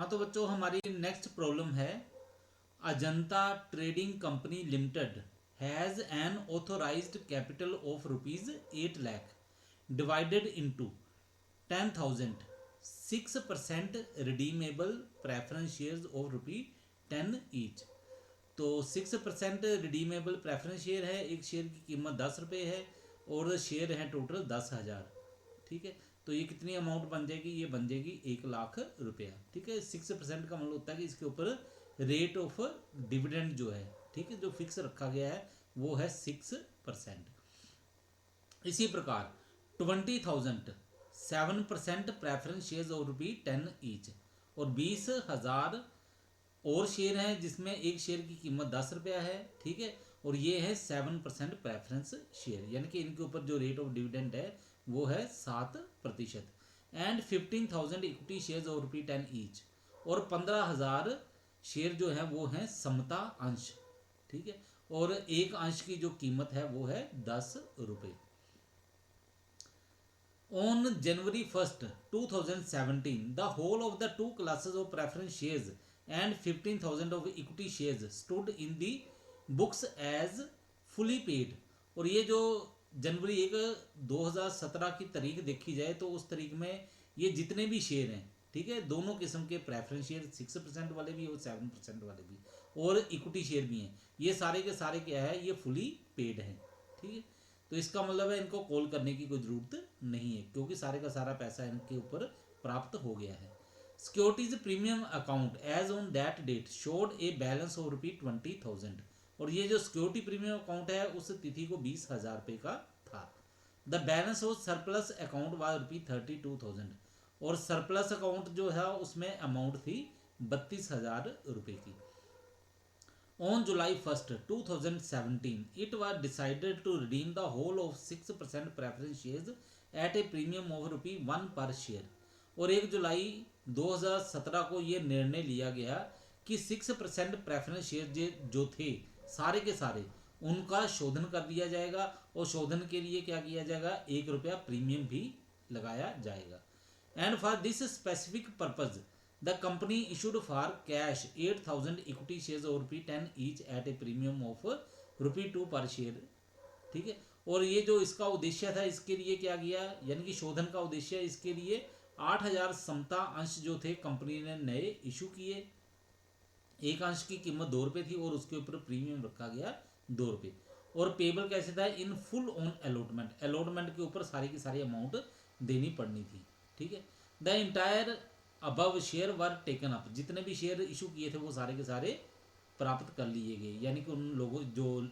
हाँ तो बच्चों हमारी नेक्स्ट प्रॉब्लम है Ajanta trading company limited has an authorised capital of rupees 8 lakh divided into 10,000 6% redeemable preference shares of ₹10 each. तो 6% रिडीमेबल प्रेफरेंस शेयर है, एक शेयर की कीमत 10 रुपये है और शेयर है टोटल 10,000। ठीक है, तो ये कितनी अमाउंट बन जाएगी, ये बन जाएगी 1 लाख रुपया। ठीक है, 6% का मतलब होता है कि इसके ऊपर रेट ऑफ डिविडेंड जो है, ठीक है, जो फिक्स रखा गया है वो है 6%। इसी प्रकार 20,000 7% प्रेफरेंस शेयर्स और ₹10 ईच, और 20,000 और शेयर हैं जिसमें एक शेयर की कीमत 10 रुपया है। ठीक है, और ये है 7% प्रेफरेंस शेयर, यानी कि इनके ऊपर जो रेट ऑफ डिविडेंड है वो है 7%। एंड 15,000 इक्विटी शेयर्स और ₹10 ईच, और 15,000 शेयर जो है वो हैं समता अंश। ठीक है, और एक अंश की जो कीमत है वो है 10 रुपये। On January 1st, 2017, the whole of the two classes of preference shares and 15,000 of equity shares stood in the books as fully paid। और ये जो जनवरी 1 2017 की तारीख देखी जाए तो उस तारीख में ये जितने भी शेयर हैं, ठीक है, दोनों किस्म के प्रेफरेंस शेयर 6% वाले भी और 7% वाले भी और इक्विटी शेयर भी हैं, ये सारे के सारे क्या है, ये फुली पेड हैं। ठीक है, तो इसका मतलब है इनको कॉल करने की कोई ज़रूरत नहीं है क्योंकि सारे का सारा पैसा इनके ऊपर प्राप्त हो गया है। Securities premium account as on that date showed a balance of ₹20,000, और ये जो सिक्योरिटी प्रीमियम अकाउंट है उस तिथि को 20,000 रुपये का था। The balance of surplus account was ₹32,000, और सरप्लस अकाउंट जो है उसमें अमाउंट थी 32,000 रुपये की। On July 1st, 2017, it was decided to redeem the whole of 6% preference shares at a premium of ₹1 per share। और 1 जुलाई 2017 को ये निर्णय लिया गया कि 6% प्रेफरेंस शेयर जो थे सारे के सारे उनका शोधन कर दिया जाएगा, और शोधन के लिए क्या किया जाएगा, ₹1 प्रीमियम भी लगाया जाएगा। And for this specific purpose The company issued for cash 8,000 equity shares of ₹10 each at a premium of ₹2 per share। ठीक है, और ये जो इसका उद्देश्य था इसके लिए क्या किया, यानी कि शोधन का उद्देश्य इसके लिए 8,000 समता अंश जो थे कंपनी ने नए इशू किए। एक अंश की कीमत ₹2 थी और उसके ऊपर प्रीमियम रखा गया ₹2, और पेबल कैसे था, in full on allotment, allotment के ऊपर सारी की सारी अमाउंट देनी पड़नी थी। ठीक है, the entire above share were taken up, जितने भी शेयर इशू किए थे वो सारे के सारे प्राप्त कर लिए गए, यानी कि उन लोगों जो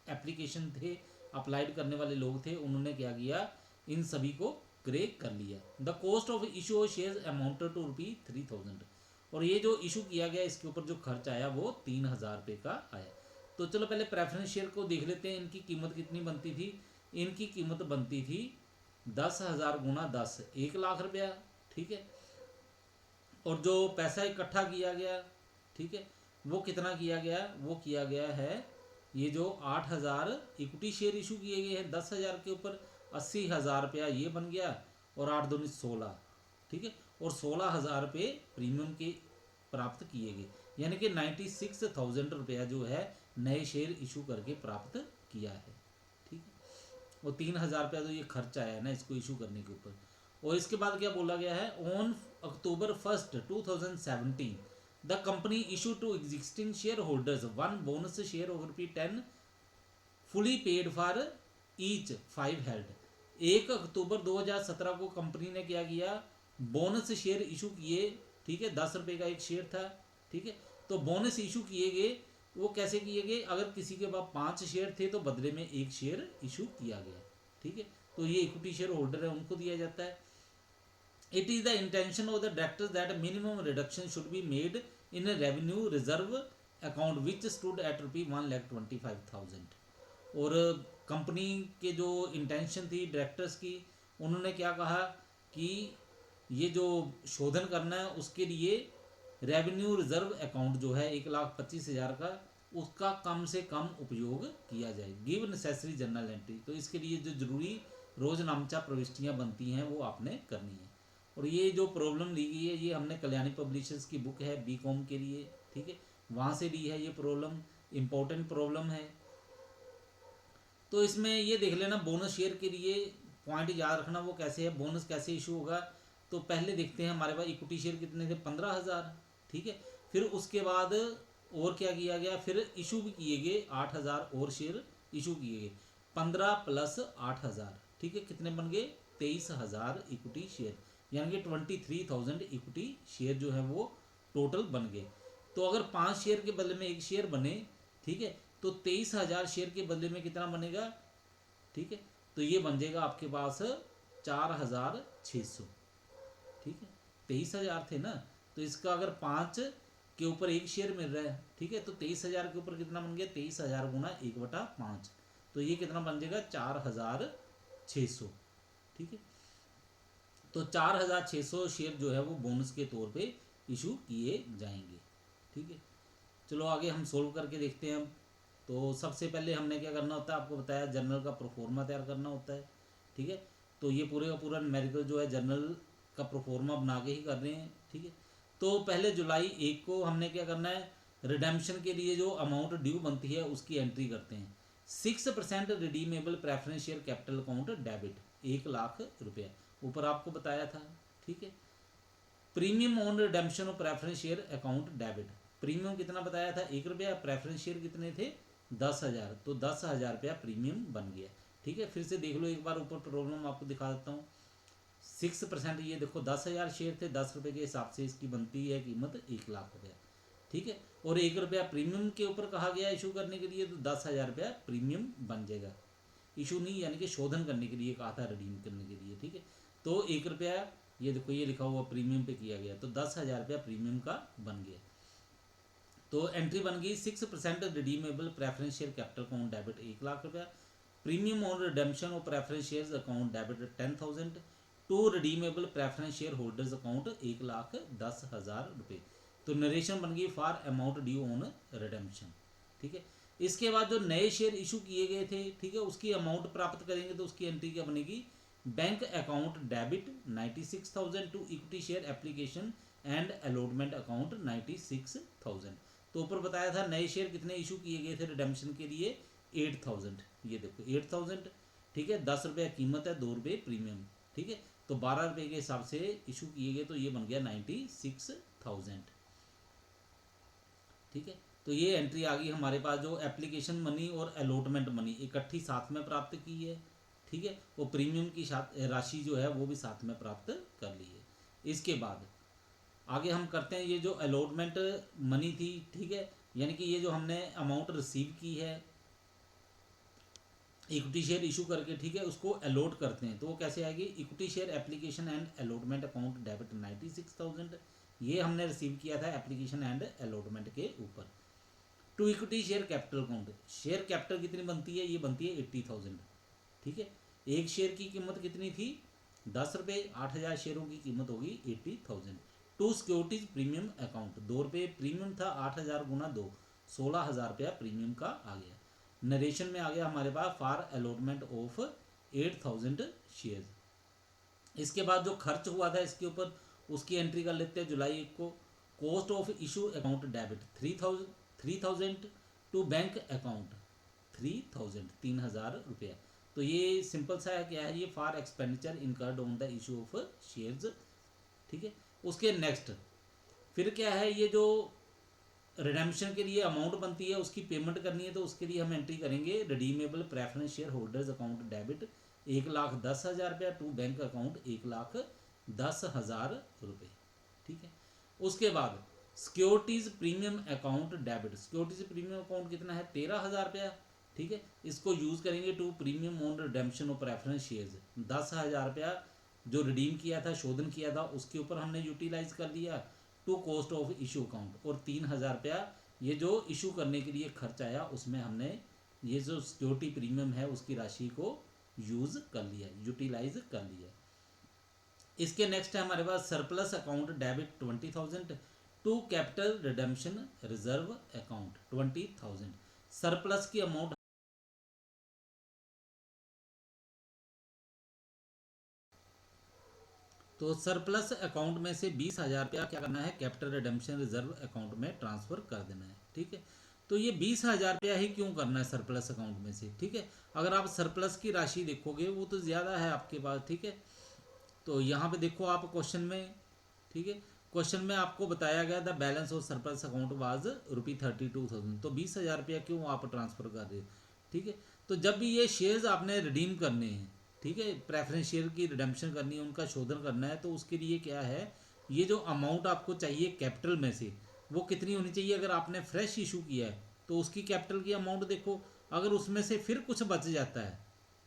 एप्लीकेशन थे अप्लाइड करने वाले लोग थे उन्होंने क्या किया, इन सभी को क्रैक कर लिया। The cost of issue of share amounted to ₹3,000, और ये जो इशू किया गया इसके ऊपर जो खर्च आया वो 3,000 रुपये का आया। तो चलो पहले प्रेफरेंस शेयर को देख लेते हैं, इनकी कीमत कितनी बनती थी। इनकी कीमत बनती थी 10,000 गुना 10, 1 लाख रुपया। ठीक है, और जो पैसा इकट्ठा किया गया, ठीक है, वो कितना किया गया, वो किया गया है ये जो 8,000 इक्विटी शेयर इशू किए गए हैं 10,000 के ऊपर, 80,000 रुपया ये बन गया, और 8 दूनी 16। ठीक है, और 16,000 रुपये प्रीमियम के प्राप्त किए गए, यानी कि 96,000 रुपया जो है नए शेयर इशू करके प्राप्त किया है। ठीक है, और 3,000 रुपया तो ये खर्च आया है ना इसको इशू करने के ऊपर। और इसके बाद क्या बोला गया है, on October 1st, 2017, the company issue to existing share holders 1 bonus share of ₹10 fully paid for each 5 held. 1 अक्टूबर 2017 को कंपनी ने क्या किया, बोनस शेयर इशू किए। ठीक है, 10 रुपये का एक शेयर था। ठीक है, तो बोनस इशू किए गए, वो कैसे किए गए, अगर किसी के पास 5 शेयर थे तो बदले में 1 शेयर इशू किया गया। ठीक है, तो ये इक्विटी शेयर होल्डर है उनको दिया जाता है। It is the intention of the directors that minimum reduction should be made in a revenue reserve account which stood at ₹1,25,000। और कंपनी के जो इंटेंशन थी डायरेक्टर्स की, उन्होंने क्या कहा कि ये जो शोधन करना है उसके लिए रेवेन्यू रिजर्व अकाउंट जो है 1,25,000 का, उसका कम से कम उपयोग किया जाए। गिव नेसेसरी जर्नल एंट्री, तो इसके लिए जो जरूरी रोजनामचा प्रविष्टियाँ बनती हैं वो आपने करनी है। और ये जो प्रॉब्लम ली गई है ये हमने कल्याणी पब्लिशर्स की बुक है बीकॉम के लिए, ठीक है, वहाँ से ली है ये प्रॉब्लम, इम्पोर्टेंट प्रॉब्लम है। तो इसमें ये देख लेना बोनस शेयर के लिए पॉइंट याद रखना वो कैसे है, बोनस कैसे इशू होगा। तो पहले देखते हैं हमारे पास इक्विटी शेयर कितने थे, 15,000, ठीक है। फिर उसके बाद और क्या किया गया, फिर इशू भी किए गए 8,000 और शेयर इशू किए गए, 15 प्लस 8,000, ठीक है, कितने बन गए 23,000 इक्विटी शेयर, यानी कि 23,000 इक्विटी शेयर जो है वो टोटल बन गए। तो अगर 5 शेयर के बदले में एक शेयर बने, ठीक है, तो 23,000 शेयर के बदले में कितना बनेगा, ठीक है, तो ये बन जाएगा आपके पास 4,600, ठीक है, 23,000 थे ना, तो इसका अगर 5 के ऊपर एक शेयर मिल रहा है, ठीक है, तो 23,000 के ऊपर कितना बन गया, 23,000 गुना 1/5, तो ये कितना बन जाएगा 4,600, ठीक है। तो 4,600 शेयर जो है वो बोनस के तौर पे इशू किए जाएंगे, ठीक है। चलो आगे हम सोल्व करके देखते हैं। तो सबसे पहले हमने क्या करना होता है, आपको बताया जर्नल का प्रोफोर्मा तैयार करना होता है, ठीक है। तो ये पूरे का पूरा न्यूमेरिकल जो है जर्नल का प्रोफोर्मा बना के ही कर रहे हैं, ठीक है। तो पहले जुलाई 1 को हमने क्या करना है, रिडेम्पशन के लिए जो अमाउंट ड्यू बनती है उसकी एंट्री करते हैं। 6% redeemable preference share capital account debit, 1,00,000 रुपया ऊपर आपको बताया था, ठीक है। Premium on redemption of preference share account debit, premium कितना बताया था 1 रुपया, प्रेफरेंस शेयर कितने थे 10,000, तो 10,000 रुपया प्रीमियम बन गया, ठीक है। फिर से देख लो एक बार ऊपर प्रॉब्लम आपको दिखा देता हूँ। 6%, ये देखो 10,000 शेयर थे, 10 रुपये के हिसाब से इसकी बनती है कीमत 1,00,000 रुपया, ठीक है। और 1 रुपया प्रीमियम के ऊपर कहा गया इशू करने के लिए, तो 10,000 रुपया प्रीमियम बन जाएगा, इशू नहीं यानी कि शोधन करने के लिए कहा था, रिडीम करने के लिए, ठीक है। तो 1 रुपया, ये देखो ये लिखा हुआ प्रीमियम पे किया गया, तो 10,000 रुपया प्रीमियम का बन गया। तो एंट्री बन गई 6% redeemable preference share capital account debit 1,00,000 रुपया, premium on redemption of preference share account debit 10,000, to redeemable preference share holders account 1,10,000 रुपये। तो नरेशन बन गई for amount due on redemption, ठीक है। इसके बाद जो नए शेयर इशू किए गए थे, ठीक है, उसकी अमाउंट प्राप्त करेंगे तो उसकी एंट्री क्या बनेगी, bank account debit 96,000 to equity share application and allotment account 96,000। तो ऊपर बताया था नए शेयर कितने इशू किए गए थे रिडेम्पशन के लिए 8,000, ये देखो 8,000, ठीक है, 10 रुपये कीमत है, 2 रुपये प्रीमियम, ठीक है। तो 12 रुपये के हिसाब से इशू किए गए, तो ये बन गया 96,000, ठीक है। तो ये एंट्री आ गई हमारे पास, जो एप्लीकेशन मनी और अलॉटमेंट मनी इकट्ठी साथ में प्राप्त की है, ठीक है, वो प्रीमियम की राशि जो है वो भी साथ में प्राप्त कर ली है। इसके बाद आगे हम करते हैं, ये जो अलॉटमेंट मनी थी, ठीक है, यानी कि ये जो हमने अमाउंट रिसीव की है इक्विटी शेयर इशू करके, ठीक है, उसको अलॉट करते हैं, तो वो कैसे आएगी, equity share application and allotment account debit 96,000, ये हमने रिसीव किया था एप्लीकेशन एंड अलॉटमेंट के ऊपर। To equity share capital account, share capital कितनी बनती है, ये बनती है 80,000, ठीक है। एक शेयर की कीमत कितनी थी 10 रुपये, 8,000 शेयरों की कीमत होगी 80,000। टू सिक्योरिटीज प्रीमियम अकाउंट, 2 रुपये प्रीमियम था, 8,000 गुना 2, 16,000 रुपया प्रीमियम का आ गया। नरेशन में आ गया हमारे पास फॉर अलॉटमेंट ऑफ 8,000 शेयर। इसके बाद जो खर्च हुआ था इसके ऊपर उसकी एंट्री कर लेते हैं जुलाई 1 को। Cost of issue account debit 3,000 to bank account 3,000 रुपया। तो ये सिंपल सा है, क्या है ये, for expenditure incurred on the issue of shares, ठीक है। उसके नेक्स्ट फिर क्या है, ये जो रिडेम्पशन के लिए अमाउंट बनती है उसकी पेमेंट करनी है, तो उसके लिए हम एंट्री करेंगे redeemable preference share holders account debit 1,10,000 रुपया टू बैंक अकाउंट 1,10,000 रुपये, ठीक है। उसके बाद securities premium account debit, securities premium account कितना है 13,000 रुपया, ठीक है। इसको यूज करेंगे to premium on redemption of preference shares, 10,000 रुपया जो रिडीम किया था, शोधन किया था, उसके ऊपर हमने यूटिलाइज कर लिया to cost of issue account, और 3,000 रुपया ये जो इशू करने के लिए खर्च आया उसमें हमने ये जो सिक्योरिटी प्रीमियम है उसकी राशि को यूज कर लिया, यूटिलाइज कर लिया। इसके नेक्स्ट है हमारे पास surplus account debit 20,000 to capital redemption reserve account 20,000, surplus की अमाउंट तो सरप्लस अकाउंट में से 20,000 रुपया क्या करना है, कैपिटल रिडेम्पशन रिजर्व अकाउंट में ट्रांसफर कर देना है। ठीक है, तो ये 20,000 रुपया ही क्यों करना है सरप्लस अकाउंट में से। ठीक है, अगर आप सरप्लस की राशि देखोगे वो तो ज़्यादा है आपके पास। ठीक है, तो यहाँ पे देखो आप क्वेश्चन में, ठीक है, क्वेश्चन में आपको बताया गया the balance of surplus account was ₹32,000, तो 20,000 रुपया क्यों आप ट्रांसफर कर रहे हो। ठीक है, तो जब भी ये शेयर्स आपने रिडीम करने हैं, ठीक है, प्रेफरेंस शेयर की रिडेम्पशन करनी है, उनका शोधन करना है, तो उसके लिए क्या है, ये जो अमाउंट आपको चाहिए कैपिटल में से वो कितनी होनी चाहिए। अगर आपने फ्रेश इशू किया है तो उसकी कैपिटल की अमाउंट देखो, अगर उसमें से फिर कुछ बच जाता है,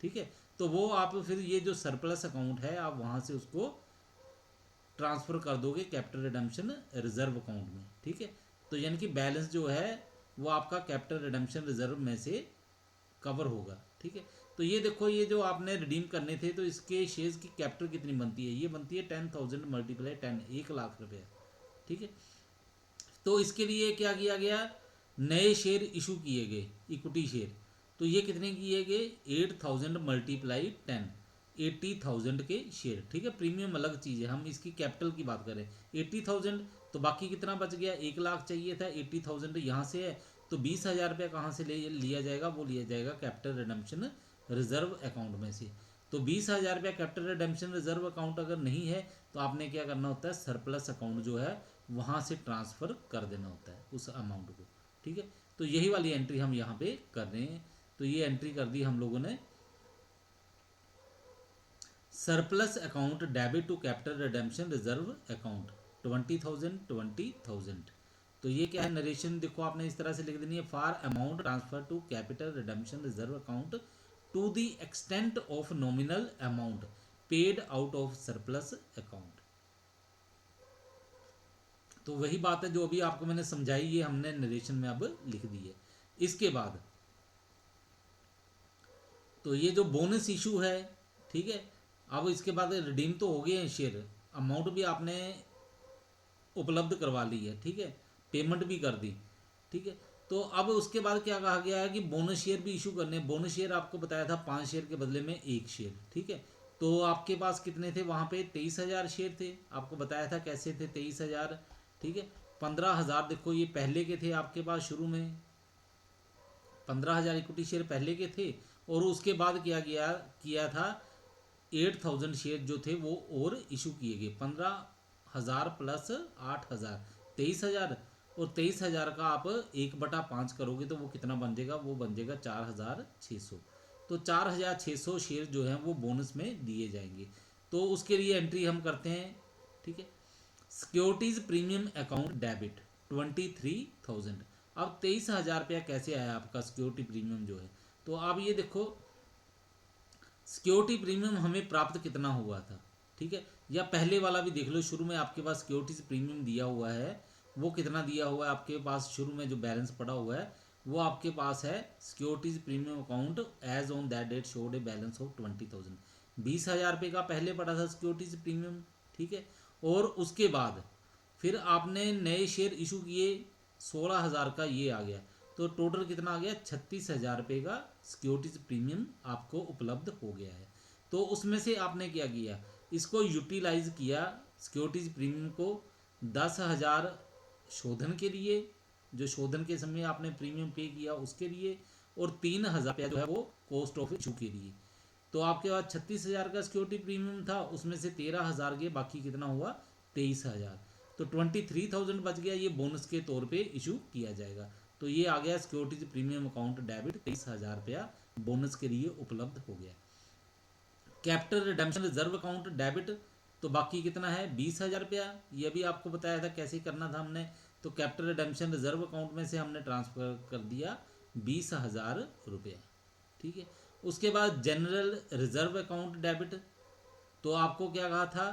ठीक है, तो वो आप फिर ये जो सरप्लस अकाउंट है आप वहाँ से उसको ट्रांसफ़र कर दोगे कैपिटल रिडेम्पशन रिजर्व अकाउंट में। ठीक है, तो यानी कि बैलेंस जो है वो आपका कैपिटल रिडेम्पशन रिजर्व में से कवर होगा। ठीक है, तो ये देखो, ये जो आपने रिडीम करने थे तो इसके शेयर्स की कैपिटल कितनी बनती है, ये बनती है 10,000 मल्टीप्लाई 10, 1,00,000 रुपया। ठीक है, तो इसके लिए क्या किया गया, नए शेयर इशू किए गए, इक्विटी शेयर, तो ये कितने किए गए, 8,000 मल्टीप्लाई 10, 80,000 के शेयर। ठीक है, प्रीमियम अलग चीज़ है, हम इसकी कैपिटल की बात करें 80,000, तो बाकी कितना बच गया, 1,00,000 चाहिए था, 80,000 यहाँ से है, तो 20,000 रुपया कहाँ से ले लिया जाएगा, वो लिया जाएगा कैपिटल रिडेम्पशन रिजर्व अकाउंट में से। तो 20,000 रुपया कैपिटल रिडेम्पशन रिजर्व अकाउंट अगर नहीं है तो आपने क्या करना होता है, सरप्लस अकाउंट जो है वहाँ से ट्रांसफ़र कर देना होता है उस अमाउंट को। ठीक है, तो यही वाली एंट्री हम यहाँ पे कर रहे हैं। तो ये एंट्री कर दी हम लोगों ने, surplus account debit to capital redemption reserve account 20,000। तो ये क्या है, नरेशन देखो आपने इस तरह से लिख देनी है, for amount transfer to capital redemption reserve account to the extent of nominal amount paid out of surplus account. तो वही बात है जो अभी आपको मैंने समझाई, ये हमने नरेशन में अब लिख दी है। इसके बाद तो ये जो बोनस इशू है, ठीक है, अब इसके बाद रिडीम तो हो गए हैं शेयर, अमाउंट भी आपने उपलब्ध करवा ली है, ठीक है, पेमेंट भी कर दी। ठीक है, तो अब उसके बाद क्या कहा गया है कि बोनस शेयर भी इशू करने। बोनस शेयर आपको बताया था 5 शेयर के बदले में 1 शेयर। ठीक है, तो आपके पास कितने थे वहाँ पे, 23,000 शेयर थे, आपको बताया था कैसे थे 23,000। ठीक है, 15,000 देखो ये पहले के थे आपके पास, शुरू में 15,000 इक्विटी शेयर पहले के थे, और उसके बाद किया था 8,000 शेयर जो थे वो और इशू किए गए। 15,000 प्लस 8,000, 23,000, और 23,000 का आप 1/5 करोगे तो वो कितना बन जाएगा, वो बन जाएगा 4,600। तो 4,600 शेयर जो हैं वो बोनस में दिए जाएंगे। तो उसके लिए एंट्री हम करते हैं। ठीक है, सिक्योरिटीज प्रीमियम अकाउंट डेबिट 23,000। अब 23,000 रुपया कैसे आया आपका सिक्योरिटी प्रीमियम जो है, तो आप ये देखो सिक्योरिटी प्रीमियम हमें प्राप्त कितना हुआ था। ठीक है, या पहले वाला भी देख लो, शुरू में आपके पास सिक्योरिटीज प्रीमियम दिया हुआ है, वो कितना दिया हुआ है आपके पास, शुरू में जो बैलेंस पड़ा हुआ है वो आपके पास है, securities premium account as on that date showed a balance of 20,000। 20,000 रुपये का पहले पड़ा था सिक्योरिटीज प्रीमियम। ठीक है, और उसके बाद फिर आपने नए शेयर इशू किए, 16,000 का ये आ गया, तो टोटल कितना आ गया, 36,000 रुपये का सिक्योरिटीज प्रीमियम आपको उपलब्ध हो गया है। तो उसमें से आपने क्या किया, इसको यूटिलाइज किया, सिक्योरिटीज प्रीमियम को 10,000 शोधन के लिए, जो शोधन के समय आपने प्रीमियम पे किया उसके लिए, और 3,000 रुपया जो है वो कॉस्ट ऑफ इशू के लिए। तो आपके पास 36,000 का सिक्योरिटी प्रीमियम था, उसमें से 13,000 गए, बाकी कितना हुआ 23,000, तो 23,000 बच गया, ये बोनस के तौर पे इशू किया जाएगा। तो ये आ गया सिक्योरिटीज प्रीमियम अकाउंट डेबिट, 23,000 रुपया बोनस के लिए उपलब्ध हो गया। Capital redemption reserve account debit, तो बाकी कितना है 20,000 रुपया, ये भी आपको बताया था कैसे करना था हमने। तो कैपिटल रिडेम्पशन रिजर्व अकाउंट में से हमने ट्रांसफर कर दिया 20,000 रुपया। ठीक है, उसके बाद जनरल रिजर्व अकाउंट डेबिट, तो आपको क्या कहा था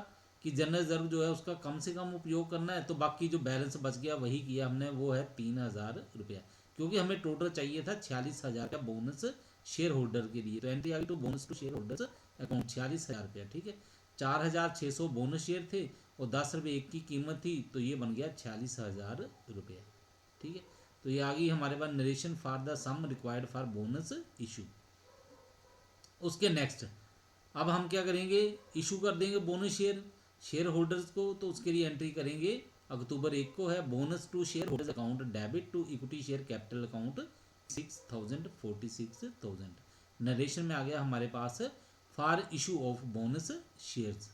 कि जनरल रिजर्व जो है उसका कम से कम उपयोग करना है, तो बाकी जो बैलेंस बच गया वही किया हमने, वो है 3,000 रुपया, क्योंकि हमें टोटल चाहिए था 46,000 का बोनस शेयर होल्डर के लिए। तो एंट्री आ गई to bonus to share holders account 46,000 रुपया। ठीक है, 4,600 बोनस शेयर थे और 10 रुपये एक की कीमत थी, तो ये बन गया 46,000 रुपया। ठीक है, तो ये आ गई हमारे पास narration for the sum required for bonus issue. उसके नेक्स्ट अब हम क्या करेंगे, इशू कर देंगे बोनस शेयर। शेयर होल्डर्स को तो उसके लिए एंट्री करेंगे अक्टूबर 1 को है bonus to share holders account debit to equity share capital account 6000 46,000। Narration में आ गया हमारे पास for issue of bonus shares.